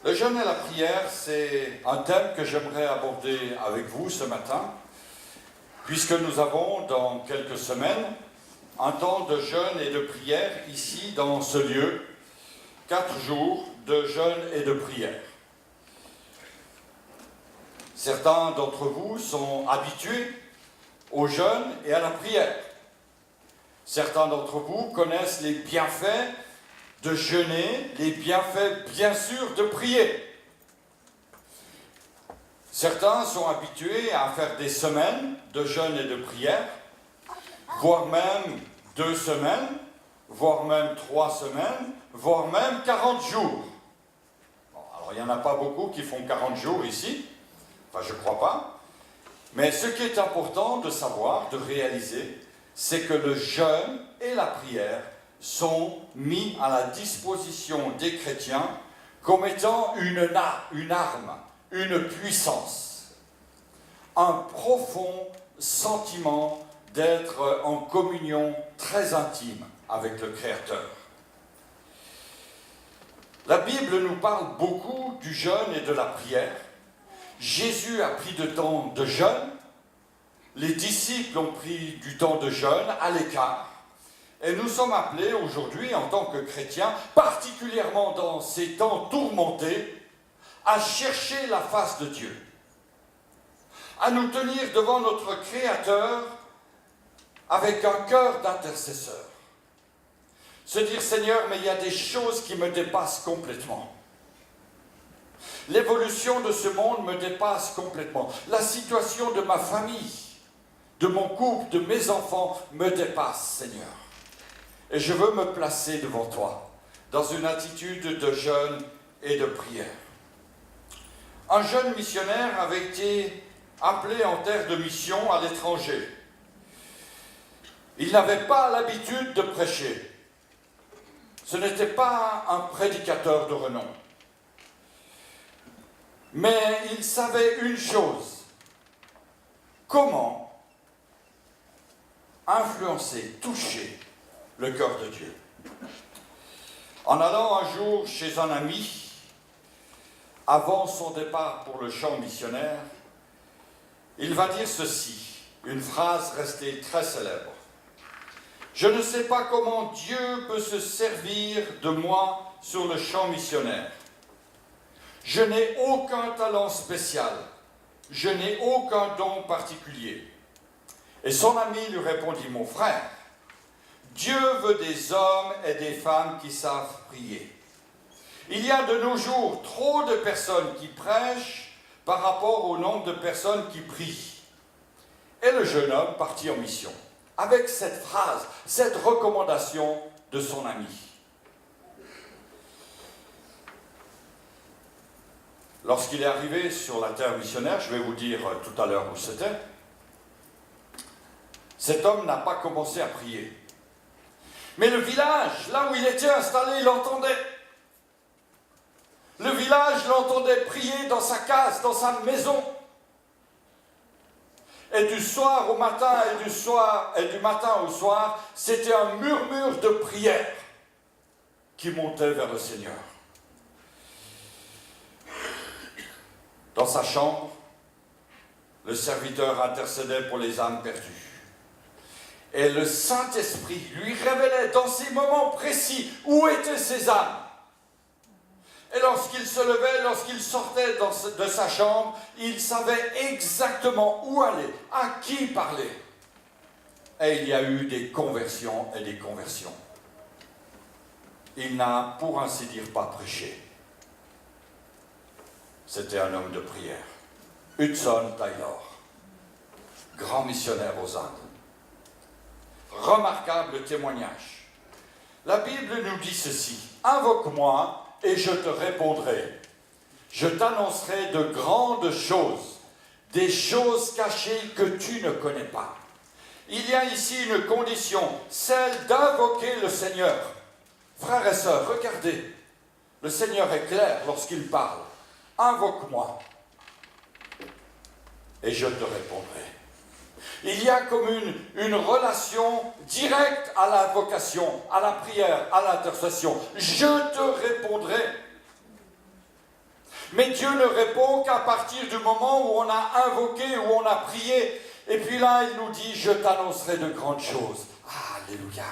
Le jeûne et la prière, c'est un thème que j'aimerais aborder avec vous ce matin, puisque nous avons dans quelques semaines un temps de jeûne et de prière ici dans ce lieu, 4 jours de jeûne et de prière. Certains d'entre vous sont habitués au jeûne et à la prière. Certains d'entre vous connaissent les bienfaits de jeûner, les bienfaits bien sûr de prier. Certains sont habitués à faire des semaines de jeûne et de prière, voire même 2 semaines, voire même 3 semaines, voire même 40 jours. Bon, alors il n'y en a pas beaucoup qui font 40 jours ici, enfin je ne crois pas, mais ce qui est important de savoir, de réaliser, c'est que le jeûne et la prière sont mis à la disposition des chrétiens comme étant une arme, une puissance, un profond sentiment d'être en communion très intime avec le Créateur. La Bible nous parle beaucoup du jeûne et de la prière. Jésus a pris du temps de jeûne, les disciples ont pris du temps de jeûne à l'écart, et nous sommes appelés aujourd'hui, en tant que chrétiens, particulièrement dans ces temps tourmentés, à chercher la face de Dieu, à nous tenir devant notre Créateur avec un cœur d'intercesseur. Se dire, Seigneur, mais il y a des choses qui me dépassent complètement. L'évolution de ce monde me dépasse complètement. La situation de ma famille, de mon couple, de mes enfants me dépasse, Seigneur. Et je veux me placer devant toi, dans une attitude de jeûne et de prière. Un jeune missionnaire avait été appelé en terre de mission à l'étranger. Il n'avait pas l'habitude de prêcher. Ce n'était pas un prédicateur de renom. Mais il savait une chose: comment influencer, toucher le cœur de Dieu. En allant un jour chez un ami, avant son départ pour le champ missionnaire, il va dire ceci, une phrase restée très célèbre. Je ne sais pas comment Dieu peut se servir de moi sur le champ missionnaire. Je n'ai aucun talent spécial. Je n'ai aucun don particulier. Et son ami lui répondit, mon frère, Dieu veut des hommes et des femmes qui savent prier. Il y a de nos jours trop de personnes qui prêchent par rapport au nombre de personnes qui prient. Et le jeune homme partit en mission, avec cette phrase, cette recommandation de son ami. Lorsqu'il est arrivé sur la terre missionnaire, je vais vous dire tout à l'heure où c'était, cet homme n'a pas commencé à prier. Mais le village, là où il était installé, il l'entendait. Le village l'entendait prier dans sa case, dans sa maison. Et du soir au matin et du matin au soir, c'était un murmure de prière qui montait vers le Seigneur. Dans sa chambre, le serviteur intercédait pour les âmes perdues. Et le Saint-Esprit lui révélait dans ces moments précis où étaient ces âmes. Et lorsqu'il se levait, lorsqu'il sortait de sa chambre, il savait exactement où aller, à qui parler. Et il y a eu des conversions et des conversions. Il n'a, pour ainsi dire, pas prêché. C'était un homme de prière. Hudson Taylor, grand missionnaire aux Indes. Remarquable témoignage. La Bible nous dit ceci, « Invoque-moi et je te répondrai. Je t'annoncerai de grandes choses, des choses cachées que tu ne connais pas. » Il y a ici une condition, celle d'invoquer le Seigneur. Frères et sœurs, regardez, le Seigneur est clair lorsqu'il parle. « Invoque-moi et je te répondrai. » Il y a comme une relation directe à l'invocation, à la prière, à l'intercession. Je te répondrai. Mais Dieu ne répond qu'à partir du moment où on a invoqué, où on a prié. Et puis là, il nous dit, je t'annoncerai de grandes choses. Alléluia.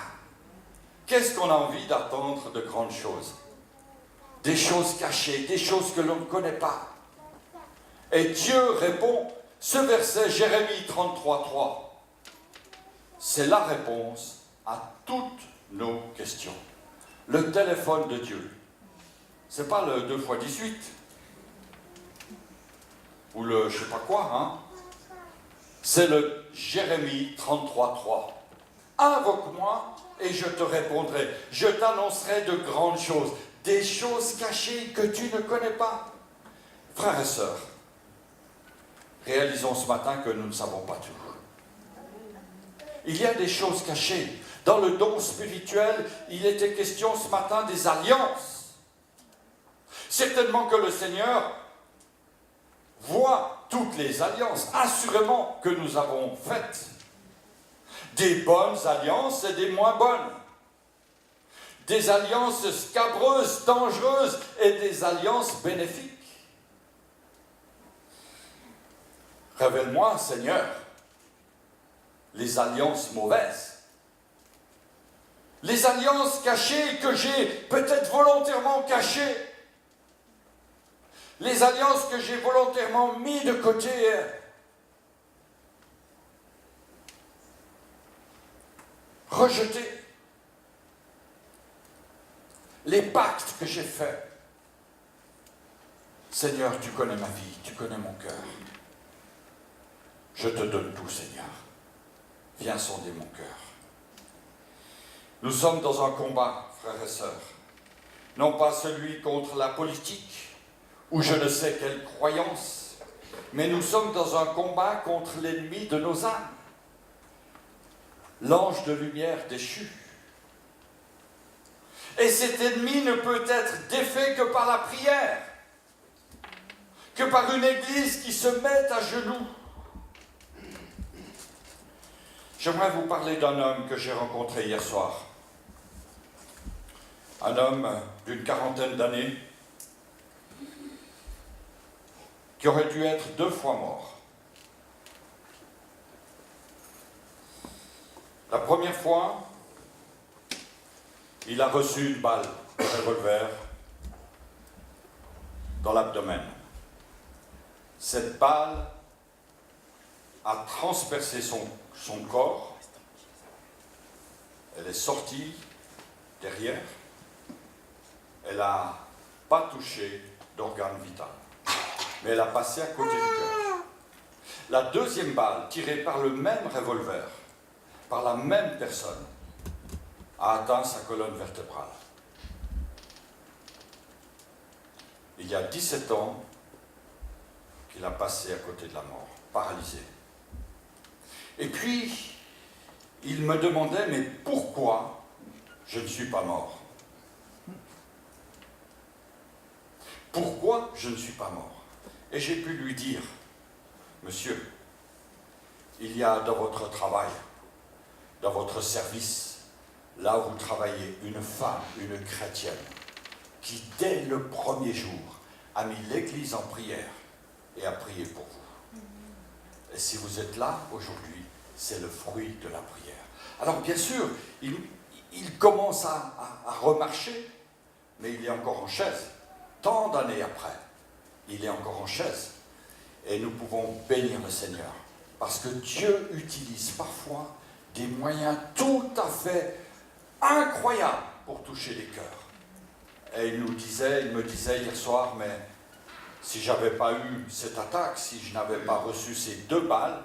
Qu'est-ce qu'on a envie d'attendre de grandes choses? Des choses cachées, des choses que l'on ne connaît pas. Et Dieu répond, ce verset, Jérémie 33:3, c'est la réponse à toutes nos questions. Le téléphone de Dieu. Ce n'est pas le 2x18. Ou le je ne sais pas quoi, hein. C'est le Jérémie 33:3. Invoque-moi et je te répondrai. Je t'annoncerai de grandes choses. Des choses cachées que tu ne connais pas. Frères et sœurs, réalisons ce matin que nous ne savons pas tout. Il y a des choses cachées. Dans le don spirituel, il était question ce matin des alliances. Certainement que le Seigneur voit toutes les alliances, assurément, que nous avons faites. Des bonnes alliances et des moins bonnes. Des alliances scabreuses, dangereuses et des alliances bénéfiques. Révèle-moi, Seigneur, les alliances mauvaises. Les alliances cachées que j'ai peut-être volontairement cachées. Les alliances que j'ai volontairement mis de côté. Rejetées. Les pactes que j'ai faits. Seigneur, tu connais ma vie, tu connais mon cœur. Je te donne tout, Seigneur. Viens sonder mon cœur. Nous sommes dans un combat, frères et sœurs. Non pas celui contre la politique, ou je ne sais quelle croyance, mais nous sommes dans un combat contre l'ennemi de nos âmes. L'ange de lumière déchu. Et cet ennemi ne peut être défait que par la prière, que par une église qui se met à genoux. J'aimerais vous parler d'un homme que j'ai rencontré hier soir. Un homme d'une quarantaine d'années qui aurait dû être 2 fois mort. La première fois, il a reçu une balle de revolver dans l'abdomen. Cette balle a transpercé son corps. Elle est sortie derrière. Elle n'a pas touché d'organe vital. Mais elle a passé à côté du cœur. La deuxième balle, tirée par le même revolver, par la même personne, a atteint sa colonne vertébrale. Il y a 17 ans qu'il a passé à côté de la mort, paralysé. Et puis, il me demandait, mais pourquoi je ne suis pas mort? Pourquoi je ne suis pas mort? Et j'ai pu lui dire, monsieur, il y a dans votre travail, dans votre service, là où vous travaillez, une femme, une chrétienne, qui dès le premier jour a mis l'Église en prière et a prié pour vous. Et si vous êtes là aujourd'hui, c'est le fruit de la prière. Alors bien sûr, il commence à remarcher, mais il est encore en chaise. Tant d'années après, il est encore en chaise. Et nous pouvons bénir le Seigneur. Parce que Dieu utilise parfois des moyens tout à fait incroyables pour toucher les cœurs. Et il me disait hier soir, mais si je n'avais pas eu cette attaque, si je n'avais pas reçu ces 2 balles,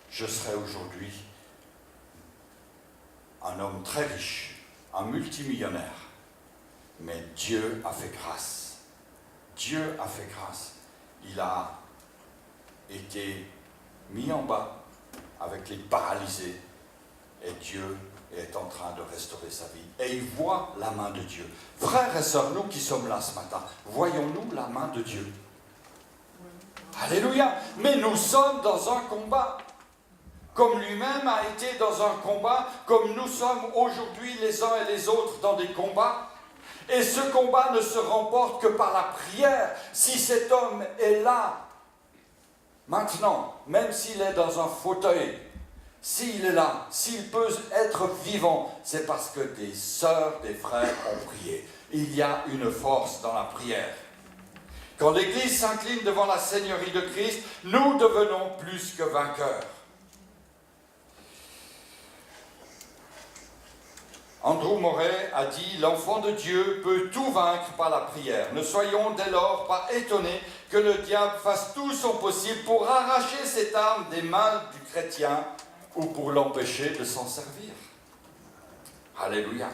je serais aujourd'hui un homme très riche, un multimillionnaire. Mais Dieu a fait grâce. Dieu a fait grâce. Il a été mis en bas avec les paralysés et Dieu est en train de restaurer sa vie. Et il voit la main de Dieu. Frères et sœurs, nous qui sommes là ce matin, voyons-nous la main de Dieu? Alléluia! Mais nous sommes dans un combat. Comme lui-même a été dans un combat, comme nous sommes aujourd'hui les uns et les autres dans des combats. Et ce combat ne se remporte que par la prière. Si cet homme est là, maintenant, même s'il est dans un fauteuil, s'il est là, s'il peut être vivant, c'est parce que des sœurs, des frères ont prié. Il y a une force dans la prière. Quand l'Église s'incline devant la Seigneurie de Christ, nous devenons plus que vainqueurs. Andrew Murray a dit « L'enfant de Dieu peut tout vaincre par la prière. Ne soyons dès lors pas étonnés que le diable fasse tout son possible pour arracher cette arme des mains du chrétien ou pour l'empêcher de s'en servir. » Alléluia.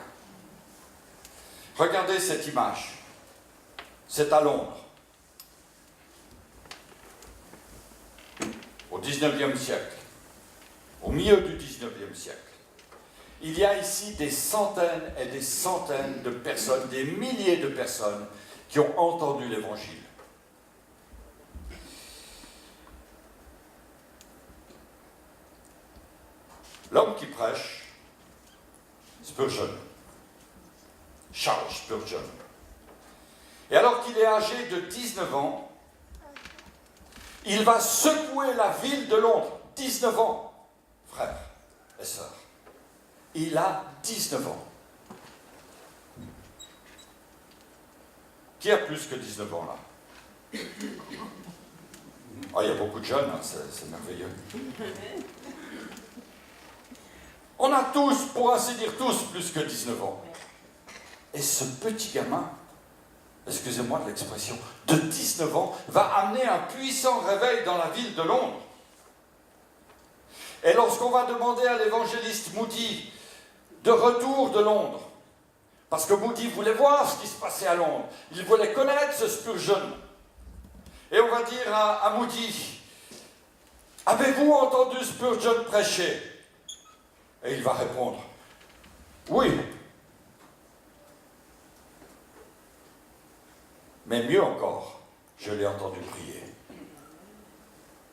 Regardez cette image. C'est à Londres. Au XIXe siècle. Au milieu du XIXe siècle. Il y a ici des centaines et des centaines de personnes, des milliers de personnes qui ont entendu l'Évangile. L'homme qui prêche, Spurgeon, Charles Spurgeon. Et alors qu'il est âgé de 19 ans, il va secouer la ville de Londres. 19 ans, frères et sœurs. Il a 19 ans. Qui a plus que 19 ans là? Ah, il y a beaucoup de jeunes, hein, c'est merveilleux. On a tous, pour ainsi dire tous, plus que 19 ans. Et ce petit gamin, excusez-moi de l'expression, de 19 ans, va amener un puissant réveil dans la ville de Londres. Et lorsqu'on va demander à l'évangéliste Moody, de retour de Londres, parce que Moody voulait voir ce qui se passait à Londres, il voulait connaître ce Spurgeon. Et on va dire à Moody, « Avez-vous entendu Spurgeon prêcher ?» Et il va répondre, « Oui. » Mais mieux encore, je l'ai entendu prier.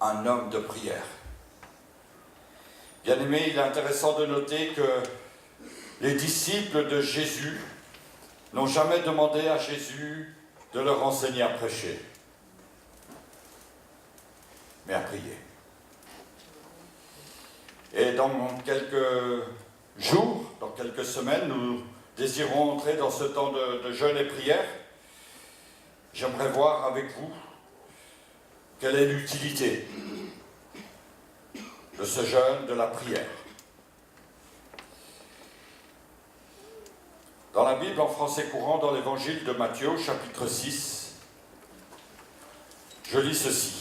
Un homme de prière. Bien aimé, il est intéressant de noter que les disciples de Jésus n'ont jamais demandé à Jésus de leur enseigner à prêcher, mais à prier. Et dans quelques jours, dans quelques semaines, nous désirons entrer dans ce temps de jeûne et prière. J'aimerais voir avec vous quelle est l'utilité de ce jeûne, de la prière. Dans la Bible, en français courant, dans l'évangile de Matthieu, chapitre 6, je lis ceci.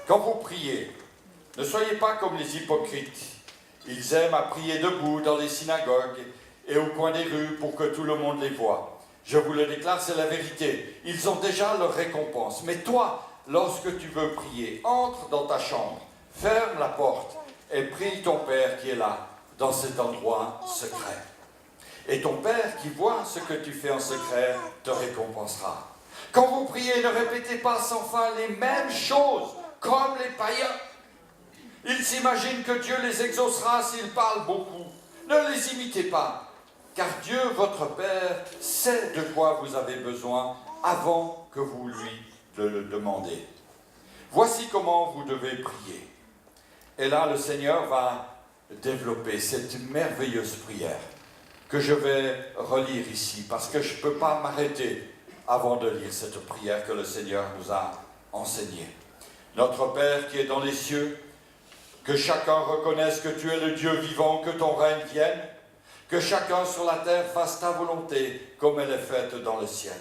Quand vous priez, ne soyez pas comme les hypocrites. Ils aiment à prier debout dans les synagogues et au coin des rues pour que tout le monde les voie. Je vous le déclare, c'est la vérité. Ils ont déjà leur récompense. Mais toi, lorsque tu veux prier, entre dans ta chambre, ferme la porte et prie ton Père qui est là, dans cet endroit secret. Et ton Père qui voit ce que tu fais en secret te récompensera. Quand vous priez, ne répétez pas sans fin les mêmes choses, comme les païens. Ils s'imaginent que Dieu les exaucera s'ils parlent beaucoup. Ne les imitez pas, car Dieu, votre Père, sait de quoi vous avez besoin avant que vous lui le demandez. Voici comment vous devez prier. Et là, le Seigneur va développer cette merveilleuse prière que je vais relire ici, parce que je ne peux pas m'arrêter avant de lire cette prière que le Seigneur nous a enseignée. Notre Père qui est dans les cieux, que chacun reconnaisse que tu es le Dieu vivant, que ton règne vienne, que chacun sur la terre fasse ta volonté comme elle est faite dans le ciel.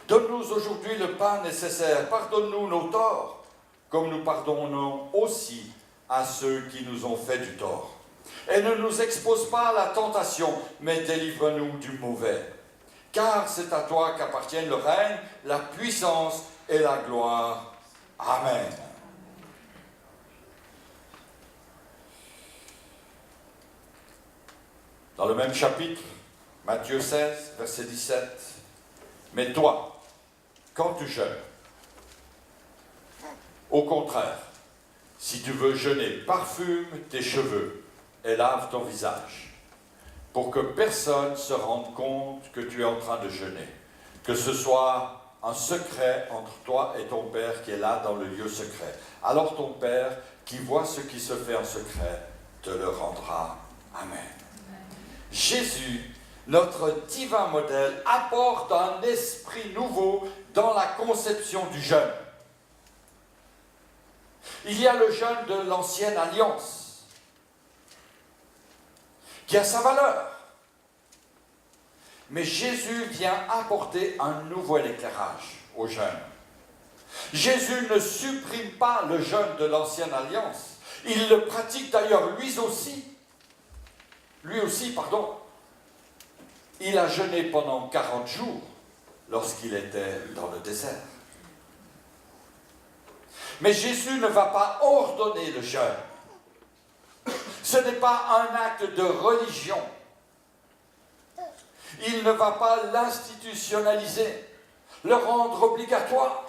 Donne-nous aujourd'hui le pain nécessaire, pardonne-nous nos torts, comme nous pardonnons aussi à ceux qui nous ont fait du tort. Et ne nous expose pas à la tentation, mais délivre-nous du mauvais. Car c'est à toi qu'appartiennent le règne, la puissance et la gloire. Amen. Dans le même chapitre, Matthieu 16, verset 17, « Mais toi, quand tu jeûnes, au contraire, si tu veux jeûner, parfume tes cheveux et lave ton visage. pour que personne se rende compte que tu es en train de jeûner. Que ce soit un secret entre toi et ton Père qui est là dans le lieu secret. Alors ton Père, qui voit ce qui se fait en secret, te le rendra. Amen. Jésus, notre divin modèle, apporte un esprit nouveau dans la conception du jeûne. Il y a le jeûne de l'ancienne alliance, qui a sa valeur. Mais Jésus vient apporter un nouvel éclairage au jeûne. Jésus ne supprime pas le jeûne de l'ancienne alliance. Il le pratique d'ailleurs lui aussi. Il a jeûné pendant 40 jours lorsqu'il était dans le désert. Mais Jésus ne va pas ordonner le jeûne. Ce n'est pas un acte de religion. Il ne va pas l'institutionnaliser, le rendre obligatoire.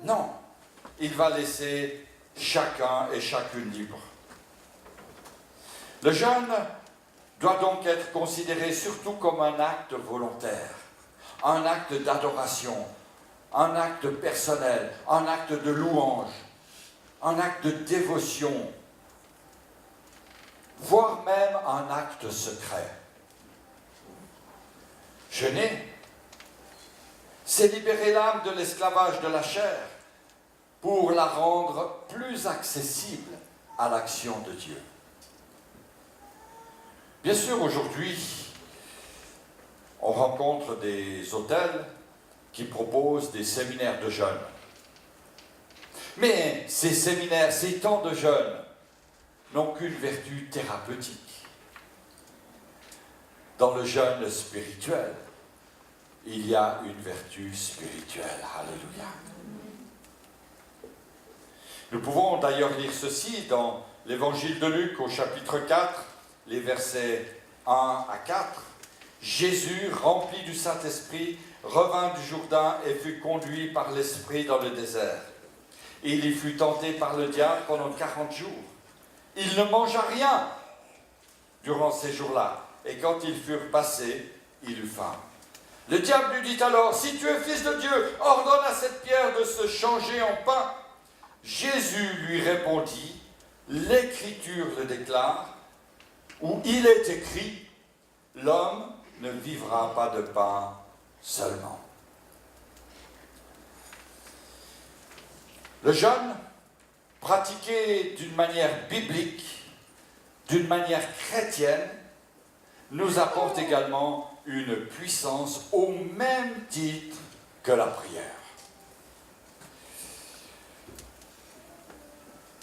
Non, il va laisser chacun et chacune libre. Le jeûne doit donc être considéré surtout comme un acte volontaire, un acte d'adoration, un acte personnel, un acte de louange, un acte de dévotion, voire même un acte secret. Jeûner, c'est libérer l'âme de l'esclavage de la chair pour la rendre plus accessible à l'action de Dieu. Bien sûr, aujourd'hui, on rencontre des hôtels qui proposent des séminaires de jeûne. Mais ces séminaires, ces temps de jeûne, n'ont qu'une vertu thérapeutique. Dans le jeûne spirituel, il y a une vertu spirituelle. Alléluia. Nous pouvons d'ailleurs lire ceci dans l'évangile de Luc au chapitre 4, les versets 1 à 4. Jésus, rempli du Saint-Esprit, revint du Jourdain et fut conduit par l'Esprit dans le désert. Et il y fut tenté par le diable pendant 40 jours. Il ne mangea rien durant ces jours-là. Et quand ils furent passés, il eut faim. Le diable lui dit alors, « Si tu es fils de Dieu, ordonne à cette pierre de se changer en pain. » Jésus lui répondit, « L'Écriture le déclare, où il est écrit, l'homme ne vivra pas de pain seulement. » Le jeûne, pratiqué d'une manière biblique, d'une manière chrétienne, nous apporte également une puissance au même titre que la prière.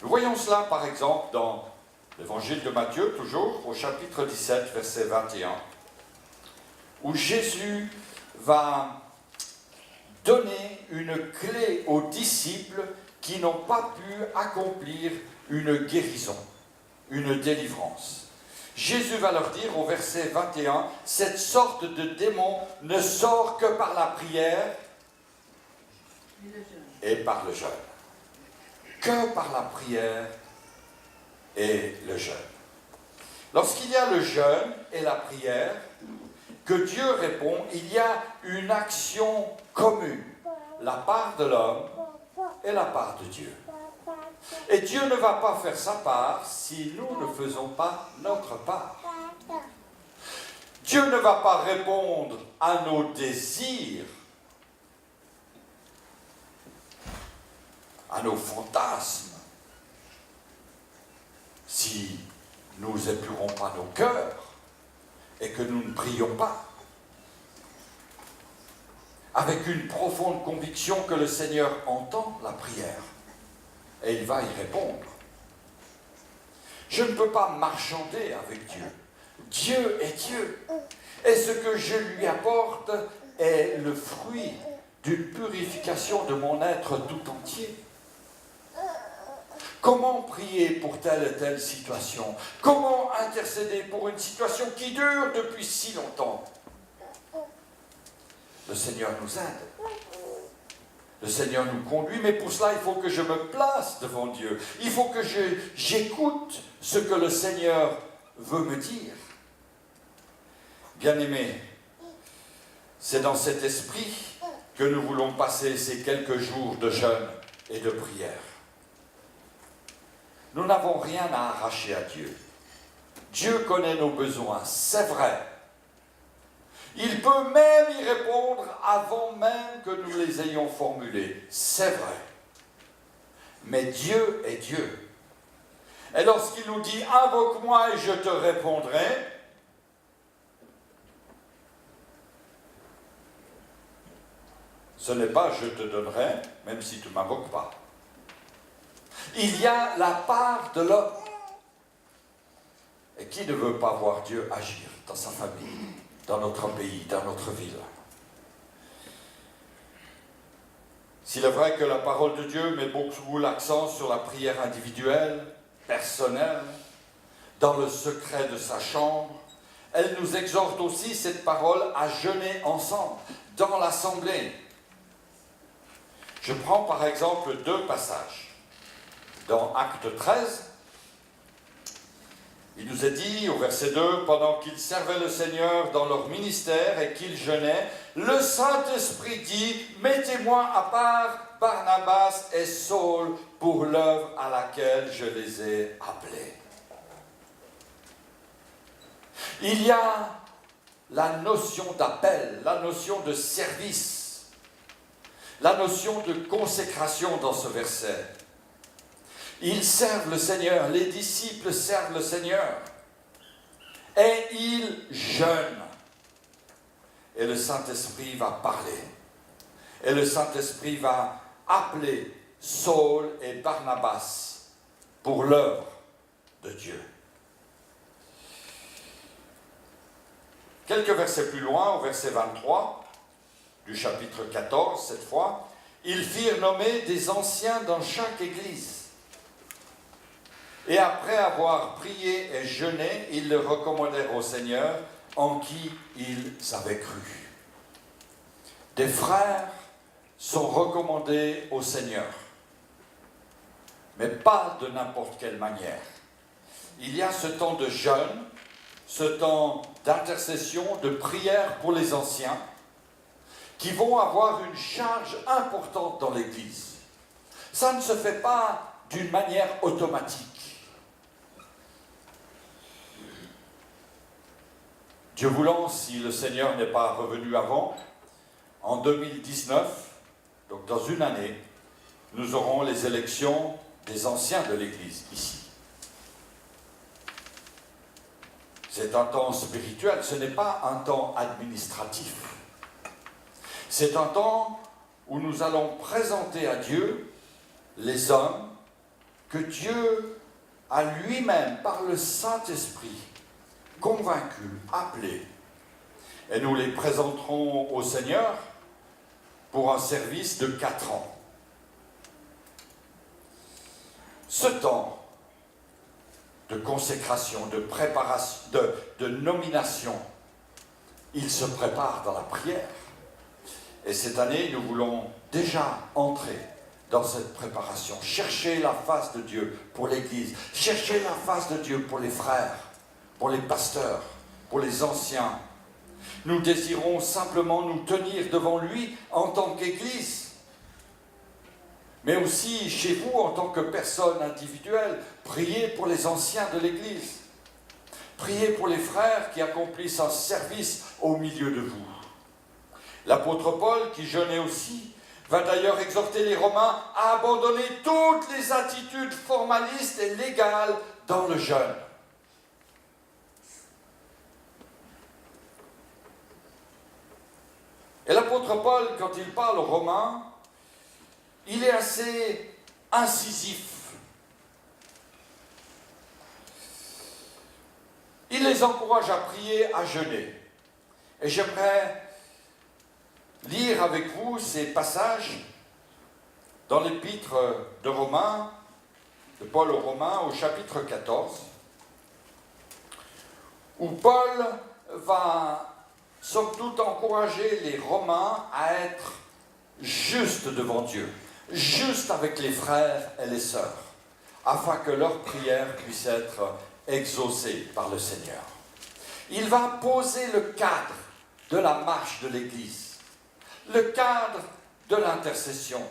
Nous voyons cela par exemple dans l'évangile de Matthieu, toujours au chapitre 17, verset 21, où Jésus va donner une clé aux disciples qui n'ont pas pu accomplir une guérison, une délivrance. Jésus va leur dire au verset 21, « Cette sorte de démon ne sort que par la prière et par le jeûne. » Que par la prière et le jeûne. Lorsqu'il y a le jeûne et la prière, que Dieu répond, il y a une action commune, la part de l'homme et la part de Dieu. Et Dieu ne va pas faire sa part si nous ne faisons pas notre part. Dieu ne va pas répondre à nos désirs, à nos fantasmes, si nous n'épurons pas nos cœurs et que nous ne prions pas, avec une profonde conviction que le Seigneur entend la prière et il va y répondre. Je ne peux pas marchander avec Dieu. Dieu est Dieu. Et ce que je lui apporte est le fruit d'une purification de mon être tout entier. Comment prier pour telle et telle situation? Comment intercéder pour une situation qui dure depuis si longtemps? Le Seigneur nous aide. Le Seigneur nous conduit, mais pour cela, il faut que je me place devant Dieu. Il faut que j'écoute ce que le Seigneur veut me dire. Bien-aimés, c'est dans cet esprit que nous voulons passer ces quelques jours de jeûne et de prière. Nous n'avons rien à arracher à Dieu. Dieu connaît nos besoins, c'est vrai. Il peut même y répondre avant même que nous les ayons formulés, c'est vrai. Mais Dieu est Dieu. Et lorsqu'il nous dit « Invoque-moi et je te répondrai », ce n'est pas « je te donnerai », même si tu ne m'invoques pas. Il y a la part de l'homme. Et qui ne veut pas voir Dieu agir dans sa famille, dans notre pays, dans notre ville? S'il est vrai que la parole de Dieu met beaucoup l'accent sur la prière individuelle, personnelle, dans le secret de sa chambre, elle nous exhorte aussi, cette parole, à jeûner ensemble, dans l'assemblée. Je prends par exemple 2 passages. Dans Acte 13, il nous est dit au verset 2, « Pendant qu'ils servaient le Seigneur dans leur ministère et qu'ils jeûnaient, le Saint-Esprit dit, « Mettez-moi à part Barnabas et Saul pour l'œuvre à laquelle je les ai appelés. » Il y a la notion d'appel, la notion de service, la notion de consécration dans ce verset. Ils servent le Seigneur, les disciples servent le Seigneur, et ils jeûnent. Et le Saint-Esprit va parler, et le Saint-Esprit va appeler Saul et Barnabas pour l'œuvre de Dieu. Quelques versets plus loin, au verset 23 du chapitre 14, cette fois, ils firent nommer des anciens dans chaque église. Et après avoir prié et jeûné, ils le recommandèrent au Seigneur, en qui ils avaient cru. Des frères sont recommandés au Seigneur, mais pas de n'importe quelle manière. Il y a ce temps de jeûne, ce temps d'intercession, de prière pour les anciens, qui vont avoir une charge importante dans l'Église. Ça ne se fait pas d'une manière automatique. Dieu voulant, si le Seigneur n'est pas revenu avant, en 2019, donc dans une année, nous aurons les élections des anciens de l'Église ici. C'est un temps spirituel, ce n'est pas un temps administratif. C'est un temps où nous allons présenter à Dieu les hommes que Dieu a lui-même, par le Saint-Esprit, convaincus, appelés. Et nous les présenterons au Seigneur pour un service de 4 ans. Ce temps de consécration, de préparation, de nomination, il se prépare dans la prière. Et cette année, nous voulons déjà entrer dans cette préparation. Chercher la face de Dieu pour l'Église. Chercher la face de Dieu pour les frères, pour les pasteurs, pour les anciens. Nous désirons simplement nous tenir devant lui en tant qu'Église, mais aussi chez vous en tant que personne individuelle. Priez pour les anciens de l'Église. Priez pour les frères qui accomplissent un service au milieu de vous. L'apôtre Paul, qui jeûnait aussi, va d'ailleurs exhorter les Romains à abandonner toutes les attitudes formalistes et légales dans le jeûne. Et l'apôtre Paul, quand il parle aux Romains, il est assez incisif. Il les encourage à prier, à jeûner. Et j'aimerais lire avec vous ces passages dans l'épître de Romains, de Paul aux Romains, au chapitre 14, où Paul va somme toute encourager les Romains à être justes devant Dieu, justes avec les frères et les sœurs, afin que leur prière puisse être exaucée par le Seigneur. Il va poser le cadre de la marche de l'Église, le cadre de l'intercession,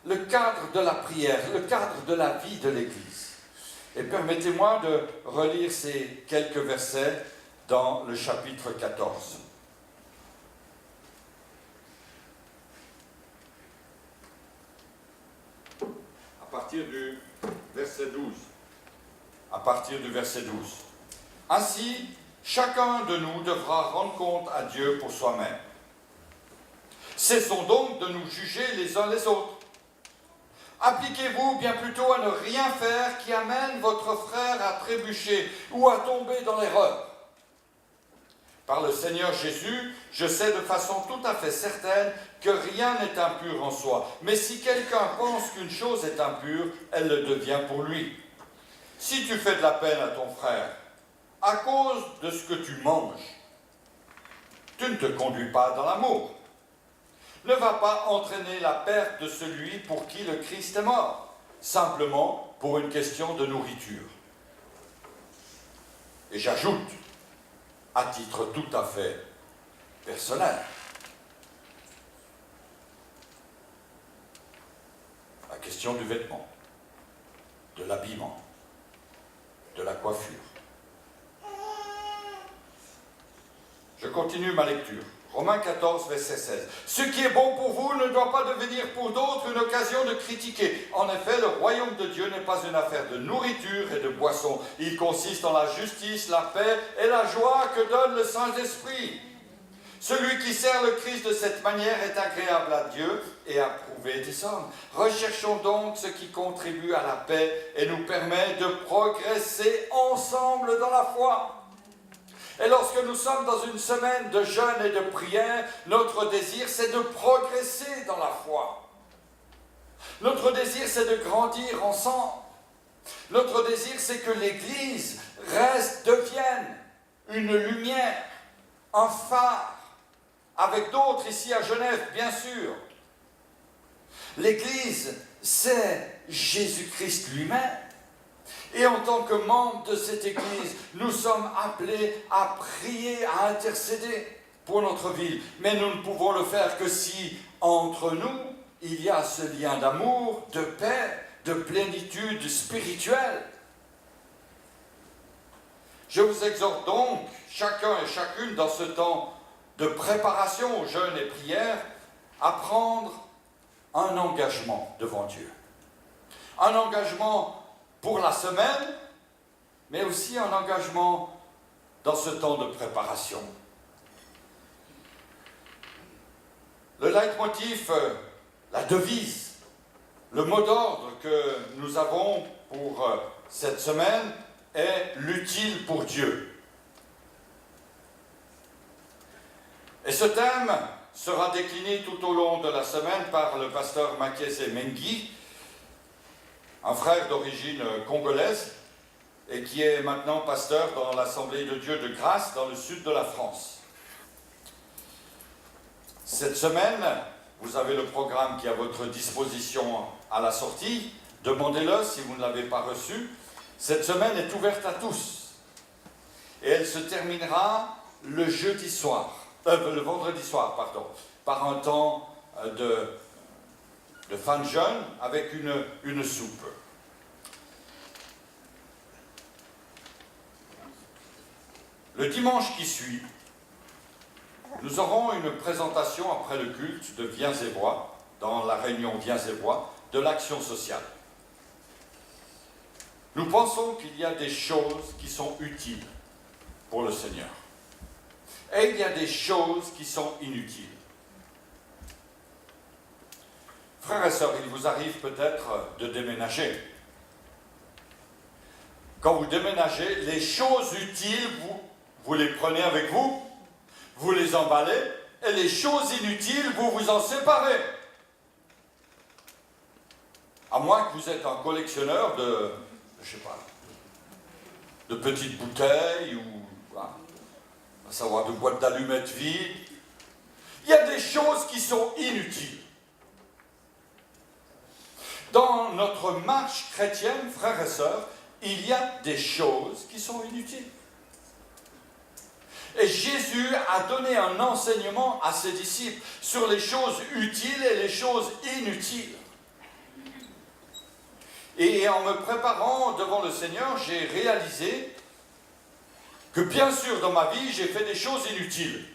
le cadre de la prière, le cadre de la vie de l'Église. Et permettez-moi de relire ces quelques versets dans le chapitre 14. À partir du verset 12. À partir du verset 12. Ainsi, chacun de nous devra rendre compte à Dieu pour soi-même. Cessons donc de nous juger les uns les autres. Appliquez-vous bien plutôt à ne rien faire qui amène votre frère à trébucher ou à tomber dans l'erreur. Par le Seigneur Jésus, je sais de façon tout à fait certaine que rien n'est impur en soi. Mais si quelqu'un pense qu'une chose est impure, elle le devient pour lui. Si tu fais de la peine à ton frère, à cause de ce que tu manges, tu ne te conduis pas dans l'amour. Ne va pas entraîner la perte de celui pour qui le Christ est mort, simplement pour une question de nourriture. Et j'ajoute, à titre tout à fait personnel, la question du vêtement, de l'habillement, de la coiffure. Je continue ma lecture. Romains 14, verset 16. Ce qui est bon pour vous ne doit pas devenir pour d'autres une occasion de critiquer. En effet, le royaume de Dieu n'est pas une affaire de nourriture et de boisson. Il consiste en la justice, la paix et la joie que donne le Saint-Esprit. Celui qui sert le Christ de cette manière est agréable à Dieu et approuvé des hommes. Recherchons donc ce qui contribue à la paix et nous permet de progresser ensemble dans la foi. Et lorsque nous sommes dans une semaine de jeûne et de prière, notre désir, c'est de progresser dans la foi. Notre désir, c'est de grandir ensemble. Notre désir, c'est que l'Église devienne une lumière, un phare, avec d'autres ici à Genève, bien sûr. L'Église, c'est Jésus-Christ lui-même. Et en tant que membres de cette Église, nous sommes appelés à prier, à intercéder pour notre ville. Mais nous ne pouvons le faire que si, entre nous, il y a ce lien d'amour, de paix, de plénitude spirituelle. Je vous exhorte donc, chacun et chacune, dans ce temps de préparation aux jeûnes et prières, à prendre un engagement devant Dieu. Un engagement pour la semaine, mais aussi un engagement dans ce temps de préparation. Le leitmotiv, la devise, le mot d'ordre que nous avons pour cette semaine est l'utile pour Dieu. Et ce thème sera décliné tout au long de la semaine par le pasteur Makese Mengi, un frère d'origine congolaise et qui est maintenant pasteur dans l'Assemblée de Dieu de Grâce dans le sud de la France. Cette semaine, vous avez le programme qui est à votre disposition à la sortie. Demandez-le si vous ne l'avez pas reçu. Cette semaine est ouverte à tous. Et elle se terminera le vendredi soir, par un temps de fin de jeûne avec une soupe. Le dimanche qui suit, nous aurons une présentation après le culte de Viens-et-Voix, dans la réunion Viens-et-Voix, de l'action sociale. Nous pensons qu'il y a des choses qui sont utiles pour le Seigneur. Et il y a des choses qui sont inutiles. Frères et sœurs, il vous arrive peut-être de déménager. Quand vous déménagez, les choses utiles, vous les prenez avec vous, vous les emballez, et les choses inutiles, vous vous en séparez. À moins que vous êtes un collectionneur de petites bouteilles ou, à savoir de boîtes d'allumettes vides. Il y a des choses qui sont inutiles. Dans notre marche chrétienne, frères et sœurs, il y a des choses qui sont inutiles. Et Jésus a donné un enseignement à ses disciples sur les choses utiles et les choses inutiles. Et en me préparant devant le Seigneur, j'ai réalisé que bien sûr, dans ma vie, j'ai fait des choses inutiles.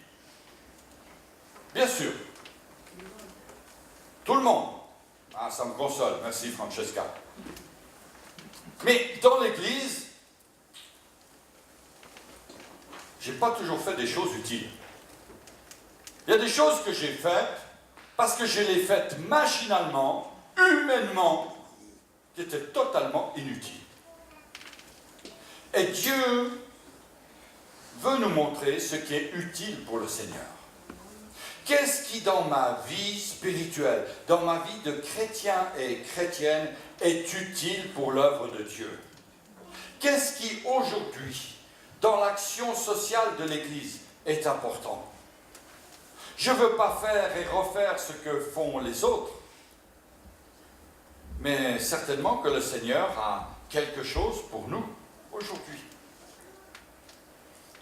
Bien sûr. Tout le monde. Ah, ça me console. Merci, Francesca. Mais dans l'Église, j'ai pas toujours fait des choses utiles. Il y a des choses que j'ai faites parce que je les faites machinalement, humainement, qui étaient totalement inutiles. Et Dieu veut nous montrer ce qui est utile pour le Seigneur. Qu'est-ce qui, dans ma vie spirituelle, dans ma vie de chrétien et chrétienne, est utile pour l'œuvre de Dieu? Qu'est-ce qui, aujourd'hui, dans l'action sociale de l'Église, est important? Je ne veux pas faire et refaire ce que font les autres, mais certainement que le Seigneur a quelque chose pour nous aujourd'hui.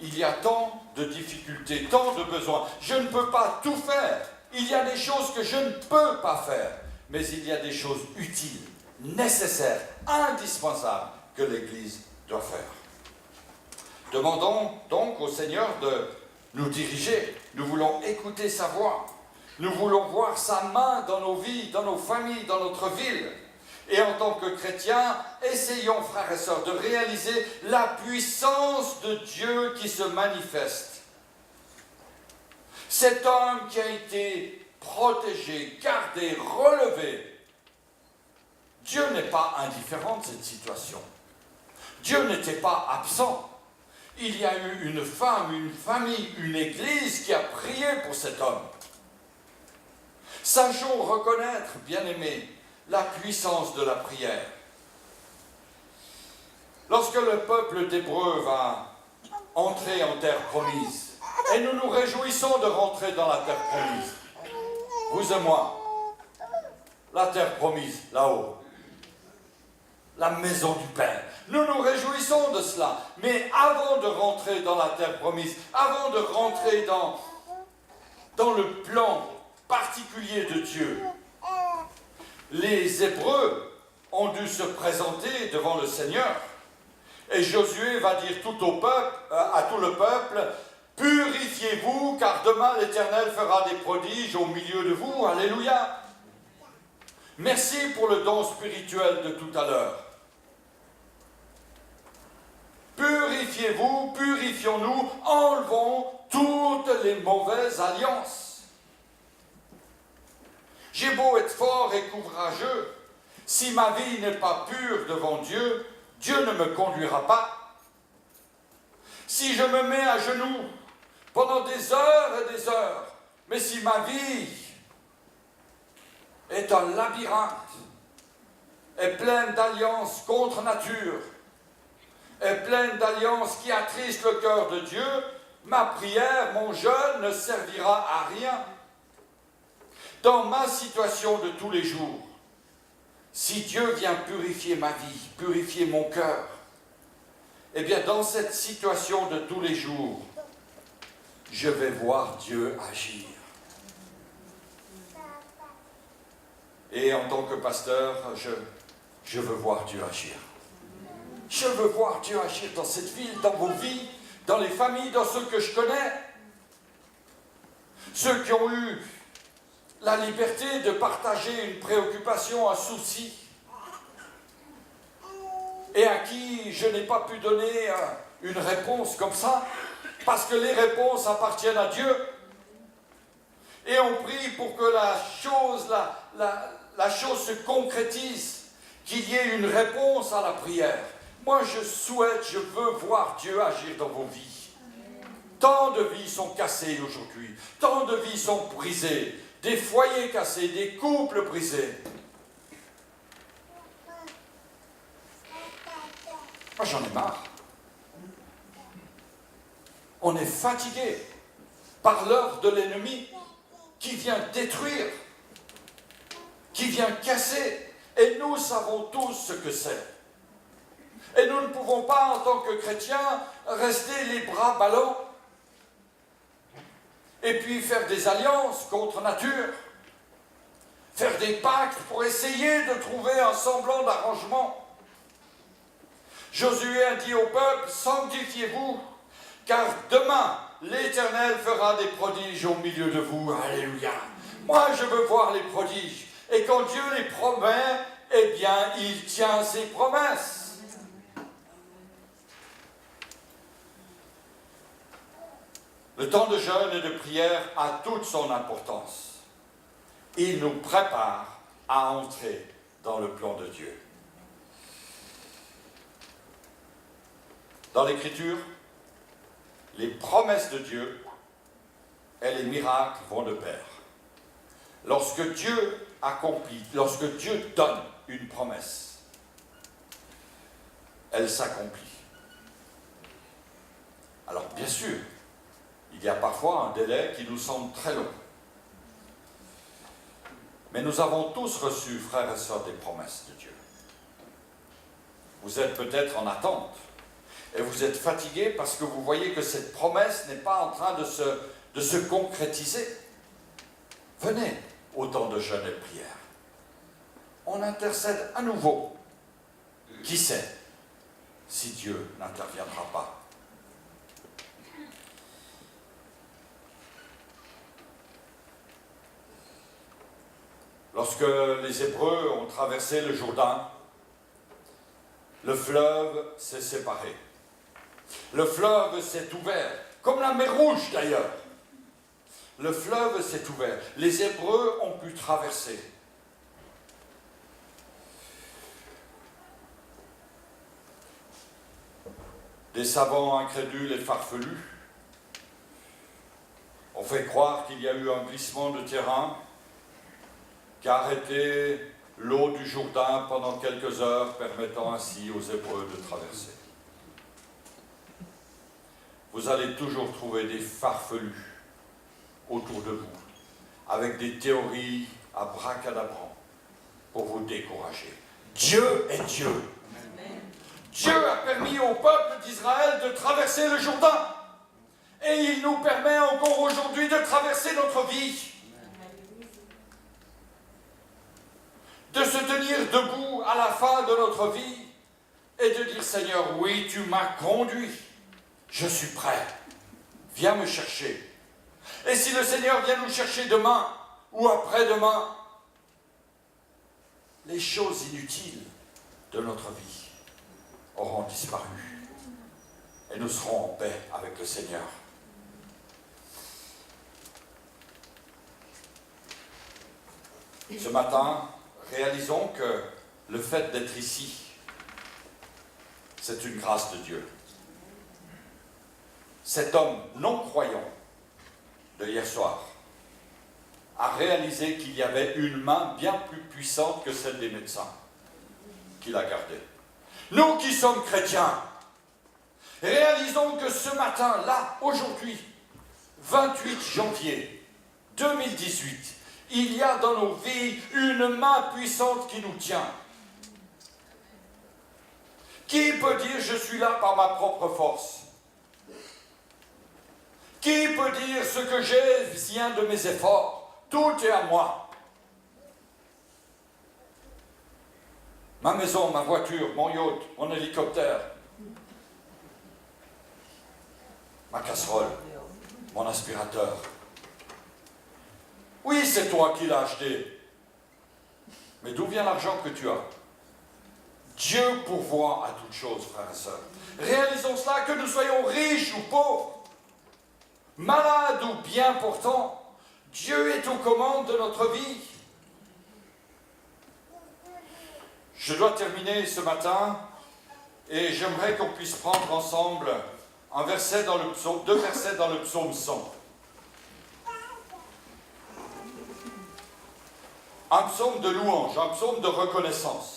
Il y a tant de difficultés, tant de besoins. Je ne peux pas tout faire. Il y a des choses que je ne peux pas faire. Mais il y a des choses utiles, nécessaires, indispensables que l'Église doit faire. Demandons donc au Seigneur de nous diriger. Nous voulons écouter sa voix. Nous voulons voir sa main dans nos vies, dans nos familles, dans notre ville. Et en tant que chrétiens, essayons, frères et sœurs, de réaliser la puissance de Dieu qui se manifeste. Cet homme qui a été protégé, gardé, relevé. Dieu n'est pas indifférent de cette situation. Dieu n'était pas absent. Il y a eu une femme, une famille, une église qui a prié pour cet homme. Sachons reconnaître, bien-aimés, la puissance de la prière. Lorsque le peuple d'Hébreu va entrer en terre promise, et nous nous réjouissons de rentrer dans la terre promise, vous et moi, la terre promise, là-haut, la maison du Père, nous nous réjouissons de cela, mais avant de rentrer dans la terre promise, avant de rentrer dans le plan particulier de Dieu, les Hébreux ont dû se présenter devant le Seigneur. Et Josué va dire à tout le peuple, « Purifiez-vous, car demain l'Éternel fera des prodiges au milieu de vous. » Alléluia. Merci pour le don spirituel de tout à l'heure. Purifiez-vous, purifions-nous, enlevons toutes les mauvaises alliances. J'ai beau être fort et courageux, si ma vie n'est pas pure devant Dieu, Dieu ne me conduira pas. Si je me mets à genoux pendant des heures et des heures, mais si ma vie est un labyrinthe, est pleine d'alliances contre nature, est pleine d'alliances qui attristent le cœur de Dieu, ma prière, mon jeûne ne servira à rien. Dans ma situation de tous les jours, si Dieu vient purifier ma vie, purifier mon cœur, eh bien dans cette situation de tous les jours, je vais voir Dieu agir. Et en tant que pasteur, je veux voir Dieu agir. Je veux voir Dieu agir dans cette ville, dans vos vies, dans les familles, dans ceux que je connais. Ceux qui ont eu la liberté de partager une préoccupation, un souci, et à qui je n'ai pas pu donner une réponse comme ça, parce que les réponses appartiennent à Dieu. Et on prie pour que la chose se concrétise, qu'il y ait une réponse à la prière. Moi, je veux voir Dieu agir dans vos vies. Tant de vies sont cassées aujourd'hui, tant de vies sont brisées, des foyers cassés, des couples brisés. Moi, j'en ai marre. On est fatigué par l'œuvre de l'ennemi qui vient détruire, qui vient casser. Et nous savons tous ce que c'est. Et nous ne pouvons pas, en tant que chrétiens, rester les bras ballants. et puis faire des alliances contre nature, faire des pactes pour essayer de trouver un semblant d'arrangement. Josué a dit au peuple, sanctifiez-vous, car demain, l'Éternel fera des prodiges au milieu de vous. Alléluia. Moi, je veux voir les prodiges. Et quand Dieu les promet, eh bien, il tient ses promesses. Le temps de jeûne et de prière a toute son importance. Il nous prépare à entrer dans le plan de Dieu. Dans l'Écriture, les promesses de Dieu et les miracles vont de pair. Lorsque Dieu accomplit, lorsque Dieu donne une promesse, elle s'accomplit. Alors bien sûr, il y a parfois un délai qui nous semble très long. Mais nous avons tous reçu, frères et sœurs, des promesses de Dieu. Vous êtes peut-être en attente et vous êtes fatigués parce que vous voyez que cette promesse n'est pas en train de se concrétiser. Venez au temps de jeûne et de prière. On intercède à nouveau. Qui sait si Dieu n'interviendra pas? Lorsque les Hébreux ont traversé le Jourdain, le fleuve s'est séparé. Le fleuve s'est ouvert, comme la mer Rouge d'ailleurs. Le fleuve s'est ouvert. Les Hébreux ont pu traverser. Des savants incrédules et farfelus ont fait croire qu'il y a eu un glissement de terrain qui a arrêté l'eau du Jourdain pendant quelques heures, permettant ainsi aux Hébreux de traverser. Vous allez toujours trouver des farfelus autour de vous, avec des théories abracadabrants pour vous décourager. Dieu est Dieu. Amen. Dieu a permis au peuple d'Israël de traverser le Jourdain. Et il nous permet encore aujourd'hui de traverser notre vie. De se tenir debout à la fin de notre vie et de dire, Seigneur, oui, tu m'as conduit. Je suis prêt. Viens me chercher. Et si le Seigneur vient nous chercher demain ou après-demain, les choses inutiles de notre vie auront disparu. Et nous serons en paix avec le Seigneur. Ce matin, réalisons que le fait d'être ici, c'est une grâce de Dieu. Cet homme non-croyant de hier soir a réalisé qu'il y avait une main bien plus puissante que celle des médecins qui l'a gardé. Nous qui sommes chrétiens, réalisons que ce matin, là, aujourd'hui, 28 janvier 2018, il y a dans nos vies une main puissante qui nous tient. Qui peut dire je suis là par ma propre force? Qui peut dire ce que j'ai vient de mes efforts? Tout est à moi. Ma maison, ma voiture, mon yacht, mon hélicoptère, ma casserole, mon aspirateur. Oui, c'est toi qui l'as acheté. Mais d'où vient l'argent que tu as? Dieu pourvoit à toutes choses, frères et sœurs. Réalisons cela, que nous soyons riches ou pauvres, malades ou bien portants, Dieu est aux commandes de notre vie. Je dois terminer ce matin et j'aimerais qu'on puisse prendre ensemble un verset dans le psaume, 2 versets dans le psaume 100. Un psaume de louange, un psaume de reconnaissance.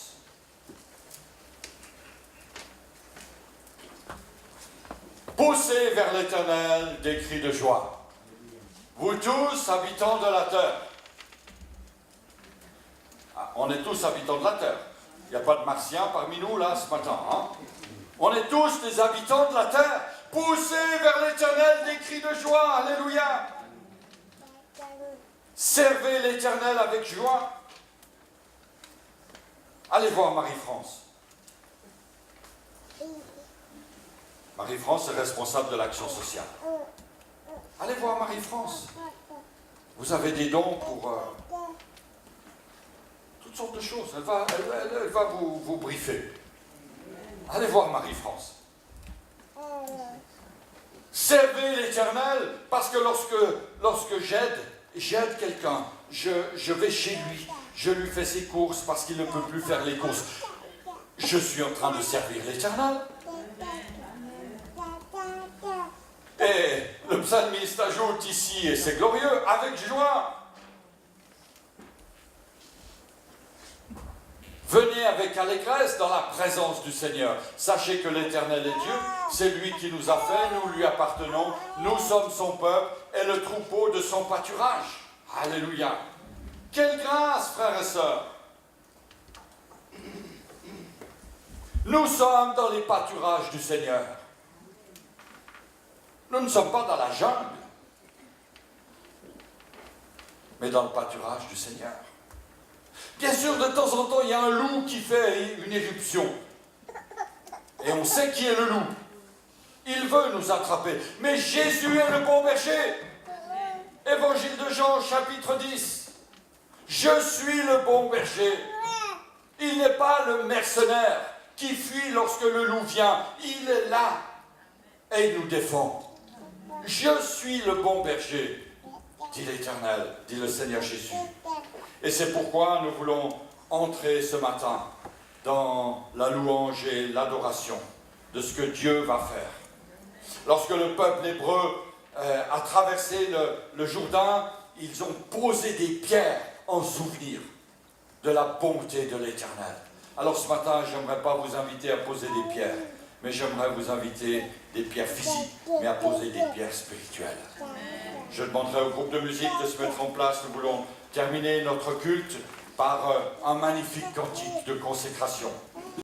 Poussez vers l'Éternel des cris de joie. Vous tous, habitants de la terre. Ah, on est tous habitants de la terre. Il n'y a pas de martiens parmi nous là ce matin. Hein? On est tous des habitants de la terre. Poussez vers l'Éternel des cris de joie. Alléluia. Servez l'Éternel avec joie. Allez voir Marie-France. Marie-France est responsable de l'action sociale. Allez voir Marie-France. Vous avez des dons pour toutes sortes de choses. Elle va vous briefer. Allez voir Marie-France. Servez l'Éternel, parce que lorsque j'aide quelqu'un, je vais chez lui, je lui fais ses courses parce qu'il ne peut plus faire les courses. Je suis en train de servir l'Éternel. Et le psalmiste ajoute ici, et c'est glorieux, avec joie. Venez avec allégresse dans la présence du Seigneur. Sachez que l'Éternel est Dieu, c'est lui qui nous a fait, nous lui appartenons, nous sommes son peuple et le troupeau de son pâturage. Alléluia. Quelle grâce, frères et sœurs. Nous sommes dans les pâturages du Seigneur. Nous ne sommes pas dans la jungle, mais dans le pâturage du Seigneur. Bien sûr, de temps en temps, il y a un loup qui fait une éruption. Et on sait qui est le loup. Il veut nous attraper. Mais Jésus est le bon berger. Évangile de Jean, chapitre 10. Je suis le bon berger. Il n'est pas le mercenaire qui fuit lorsque le loup vient. Il est là et il nous défend. Je suis le bon berger, dit l'Éternel, dit le Seigneur Jésus. Et c'est pourquoi nous voulons entrer ce matin dans la louange et l'adoration de ce que Dieu va faire. Lorsque le peuple hébreu a traversé le Jourdain, ils ont posé des pierres en souvenir de la bonté de l'Éternel. Alors ce matin, je n'aimerais pas vous inviter à poser des pierres, mais j'aimerais vous inviter des pierres physiques, mais à poser des pierres spirituelles. Je demanderai au groupe de musique de se mettre en place. Nous voulons terminer notre culte par un magnifique cantique de consécration.